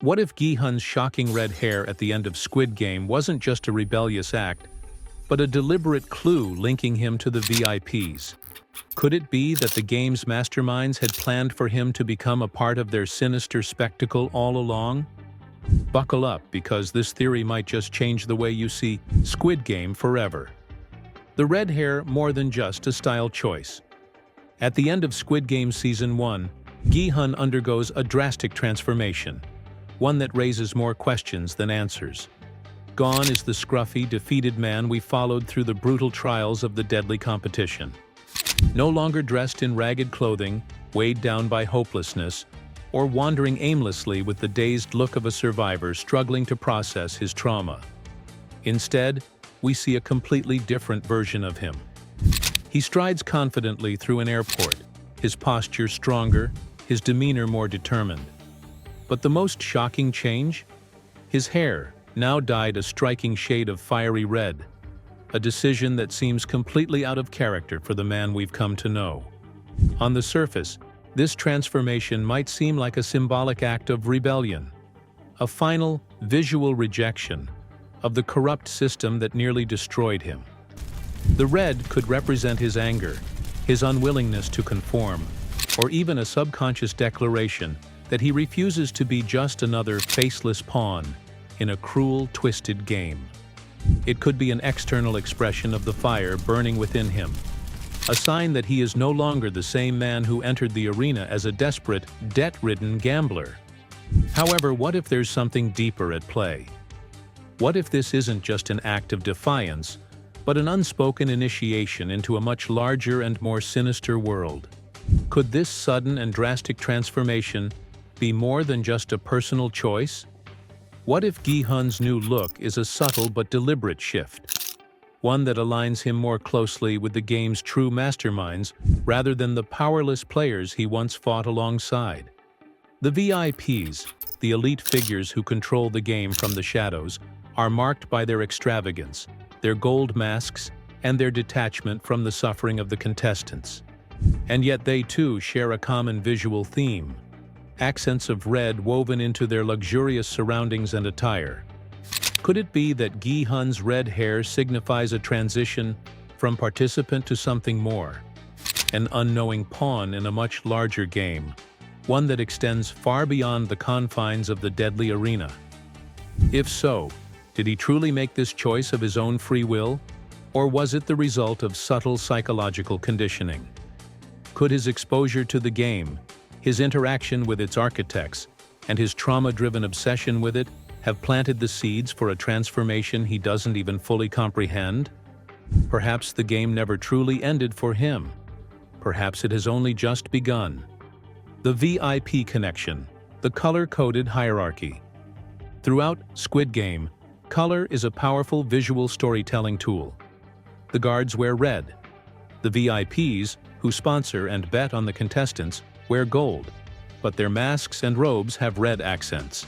What if Gi Hun's shocking red hair at the end of Squid Game wasn't just a rebellious act, but a deliberate clue linking him to the VIPs? Could it be that the game's masterminds had planned for him to become a part of their sinister spectacle all along? Buckle up, because this theory might just change the way you see Squid Game forever. The red hair more than just a style choice. At the end of Squid Game Season 1, Gi Hun undergoes a drastic transformation, one that raises more questions than answers. Gone is the scruffy, defeated man we followed through the brutal trials of the deadly competition. No longer dressed in ragged clothing, weighed down by hopelessness, or wandering aimlessly with the dazed look of a survivor struggling to process his trauma. Instead, we see a completely different version of him. He strides confidently through an airport, his posture stronger, his demeanor more determined. But the most shocking change? His hair, now dyed a striking shade of fiery red, a decision that seems completely out of character for the man we've come to know. On the surface, this transformation might seem like a symbolic act of rebellion, a final, visual rejection of the corrupt system that nearly destroyed him. The red could represent his anger, his unwillingness to conform, or even a subconscious declaration that he refuses to be just another faceless pawn in a cruel, twisted game. It could be an external expression of the fire burning within him, a sign that he is no longer the same man who entered the arena as a desperate, debt-ridden gambler. However, what if there's something deeper at play? What if this isn't just an act of defiance, but an unspoken initiation into a much larger and more sinister world? Could this sudden and drastic transformation be more than just a personal choice? What if Gi Hun's new look is a subtle but deliberate shift, one that aligns him more closely with the game's true masterminds rather than the powerless players he once fought alongside? The VIPs, the elite figures who control the game from the shadows, are marked by their extravagance, their gold masks, and their detachment from the suffering of the contestants. And yet they too share a common visual theme: accents of red woven into their luxurious surroundings and attire. Could it be that Gi Hun's red hair signifies a transition from participant to something more, an unknowing pawn in a much larger game, one that extends far beyond the confines of the deadly arena? If so, did he truly make this choice of his own free will, or was it the result of subtle psychological conditioning? Could his exposure to the game, his interaction with its architects, and his trauma-driven obsession with it have planted the seeds for a transformation he doesn't even fully comprehend? Perhaps the game never truly ended for him. Perhaps it has only just begun. The VIP connection, the color-coded hierarchy. Throughout Squid Game, color is a powerful visual storytelling tool. The guards wear red. The VIPs, who sponsor and bet on the contestants, wear gold, but their masks and robes have red accents.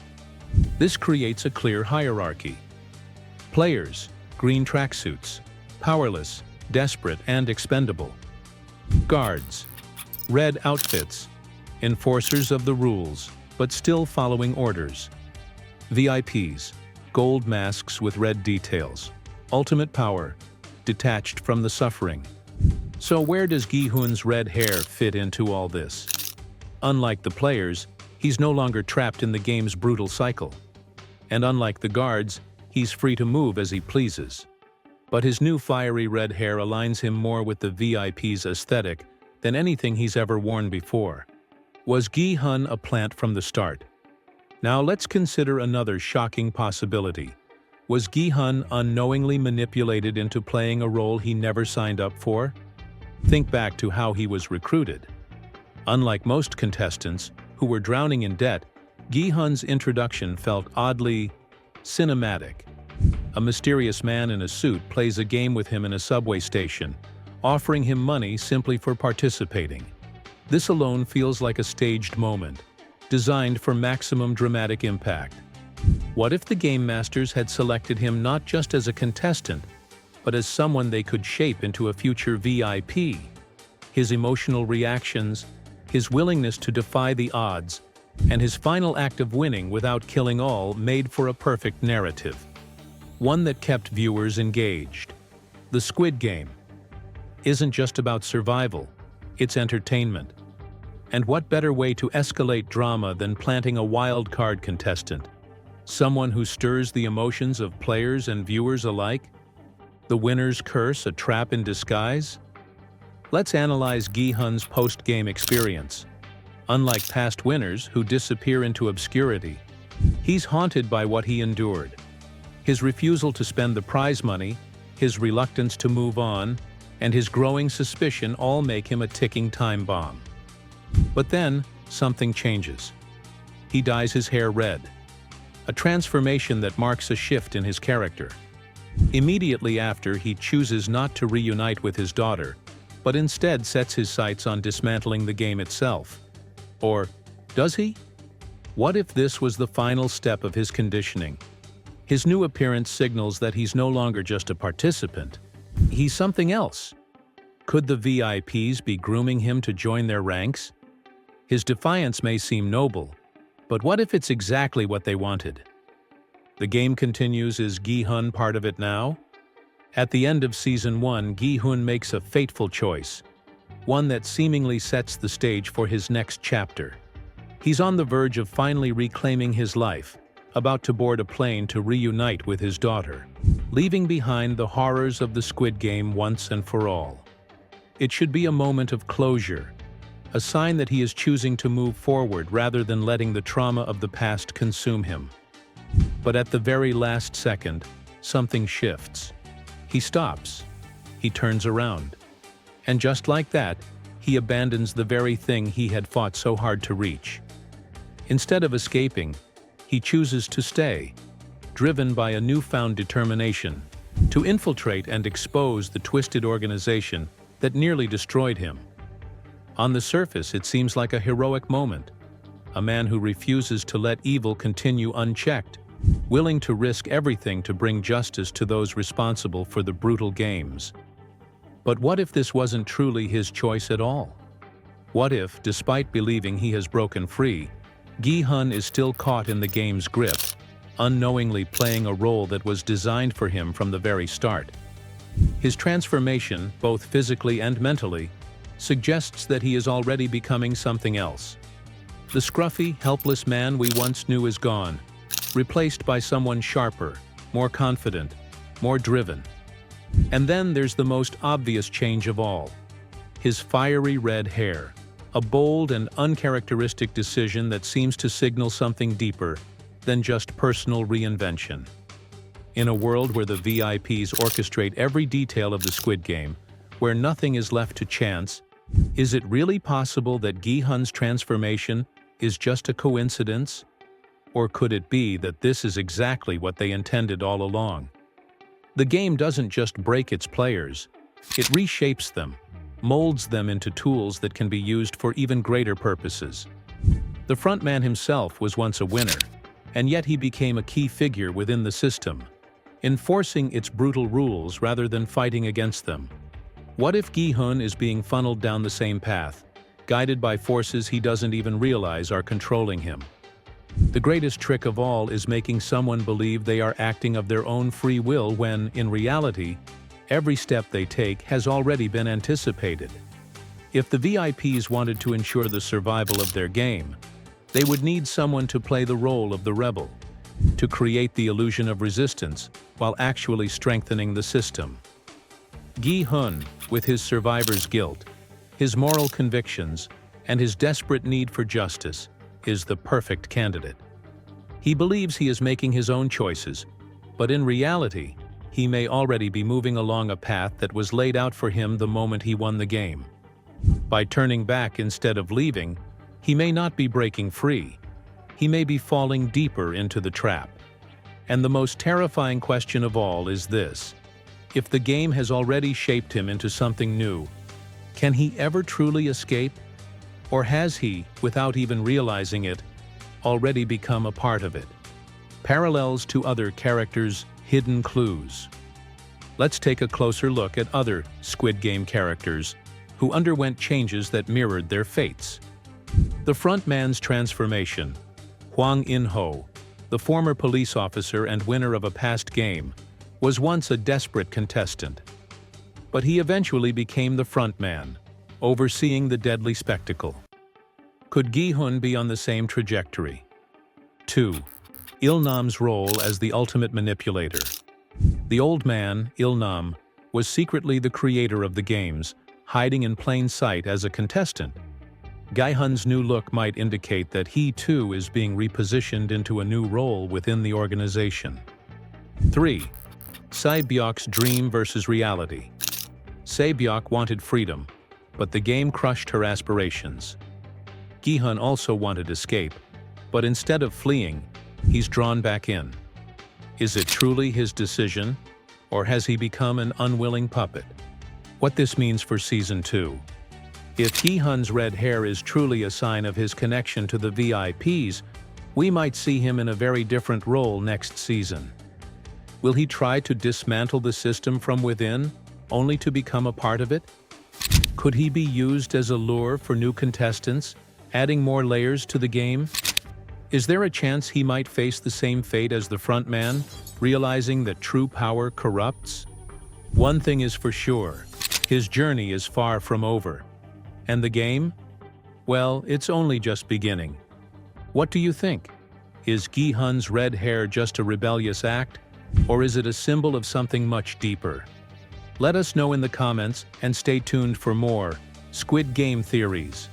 This creates a clear hierarchy. Players, green tracksuits, powerless, desperate, and expendable. Guards, red outfits, enforcers of the rules, but still following orders. VIPs, gold masks with red details, ultimate power, detached from the suffering. So where does Gi Hun's red hair fit into all this? Unlike the players, he's no longer trapped in the game's brutal cycle. And unlike the guards, he's free to move as he pleases. But his new fiery red hair aligns him more with the VIP's aesthetic than anything he's ever worn before. Was Gi Hun a plant from the start? Now let's consider another shocking possibility. Was Gi Hun unknowingly manipulated into playing a role he never signed up for? Think back to how he was recruited. Unlike most contestants, who were drowning in debt, Gi Hun's introduction felt oddly cinematic. A mysterious man in a suit plays a game with him in a subway station, offering him money simply for participating. This alone feels like a staged moment, designed for maximum dramatic impact. What if the Game Masters had selected him not just as a contestant, but as someone they could shape into a future VIP? His emotional reactions, his willingness to defy the odds, And his final act of winning without killing all made for a perfect narrative. One that kept viewers engaged. The Squid Game isn't just about survival, it's entertainment. And what better way to escalate drama than planting a wild card contestant? Someone who stirs the emotions of players and viewers alike? The winner's curse, a trap in disguise? Let's analyze Gi Hun's post-game experience. Unlike past winners who disappear into obscurity, he's haunted by what he endured. His refusal to spend the prize money, his reluctance to move on, and his growing suspicion all make him a ticking time bomb. But then, something changes. He dyes his hair red, a transformation that marks a shift in his character. Immediately after, he chooses not to reunite with his daughter, but instead sets his sights on dismantling the game itself. Or does he? What if this was the final step of his conditioning? His new appearance signals that he's no longer just a participant. He's something else. Could the VIPs be grooming him to join their ranks? His defiance may seem noble, but what if it's exactly what they wanted? The game continues. Is Gi Hun part of it now? At the end of Season 1, Gi Hun makes a fateful choice, one that seemingly sets the stage for his next chapter. He's on the verge of finally reclaiming his life, about to board a plane to reunite with his daughter, leaving behind the horrors of the Squid Game once and for all. It should be a moment of closure, a sign that he is choosing to move forward rather than letting the trauma of the past consume him. But at the very last second, something shifts. He stops. He turns around. And just like that, he abandons the very thing he had fought so hard to reach. Instead of escaping, he chooses to stay, driven by a newfound determination to infiltrate and expose the twisted organization that nearly destroyed him. On the surface, it seems like a heroic moment, a man who refuses to let evil continue unchecked, willing to risk everything to bring justice to those responsible for the brutal games. But what if this wasn't truly his choice at all? What if, despite believing he has broken free, Gi Hun is still caught in the game's grip, unknowingly playing a role that was designed for him from the very start? His transformation, both physically and mentally, suggests that he is already becoming something else. The scruffy, helpless man we once knew is gone, replaced by someone sharper, more confident, more driven. And then there's the most obvious change of all: his fiery red hair, a bold and uncharacteristic decision that seems to signal something deeper than just personal reinvention. In a world where the VIPs orchestrate every detail of the Squid Game, where nothing is left to chance, is it really possible that Gi Hun's transformation is just a coincidence? Or could it be that this is exactly what they intended all along? The game doesn't just break its players, it reshapes them, molds them into tools that can be used for even greater purposes. The frontman himself was once a winner, and yet he became a key figure within the system, enforcing its brutal rules rather than fighting against them. What if Gi Hun is being funneled down the same path, guided by forces he doesn't even realize are controlling him? The greatest trick of all is making someone believe they are acting of their own free will when, in reality, every step they take has already been anticipated. If the VIPs wanted to ensure the survival of their game, they would need someone to play the role of the rebel, to create the illusion of resistance while actually strengthening the system. Gi Hun, with his survivor's guilt, his moral convictions, and his desperate need for justice, is the perfect candidate. He believes he is making his own choices, but in reality, he may already be moving along a path that was laid out for him the moment he won the game. By turning back instead of leaving, he may not be breaking free. He may be falling deeper into the trap. And the most terrifying question of all is this: if the game has already shaped him into something new, can he ever truly escape? Or has he, without even realizing it, already become a part of it? Parallels to other characters' hidden clues. Let's take a closer look at other Squid Game characters who underwent changes that mirrored their fates. The frontman's transformation. Hwang In-ho, the former police officer and winner of a past game, was once a desperate contestant. But he eventually became the frontman, overseeing the deadly spectacle. Could Gi Hun be on the same trajectory? 2. Il-nam's role as the ultimate manipulator. The old man, Il-nam, was secretly the creator of the games, hiding in plain sight as a contestant. Gi Hun's new look might indicate that he too is being repositioned into a new role within the organization. 3. Se-byok's dream versus reality. Se-byok wanted freedom, but the game crushed her aspirations. Gi Hun also wanted escape, but instead of fleeing, he's drawn back in. Is it truly his decision, or has he become an unwilling puppet? What this means for Season 2. If Gi Hun's red hair is truly a sign of his connection to the VIPs, we might see him in a very different role next season. Will he try to dismantle the system from within, only to become a part of it? Could he be used as a lure for new contestants, adding more layers to the game? Is there a chance he might face the same fate as the frontman, realizing that true power corrupts? One thing is for sure, his journey is far from over. And the game? Well, it's only just beginning. What do you think? Is Gi Hun's red hair just a rebellious act, or is it a symbol of something much deeper? Let us know in the comments and stay tuned for more Squid Game theories.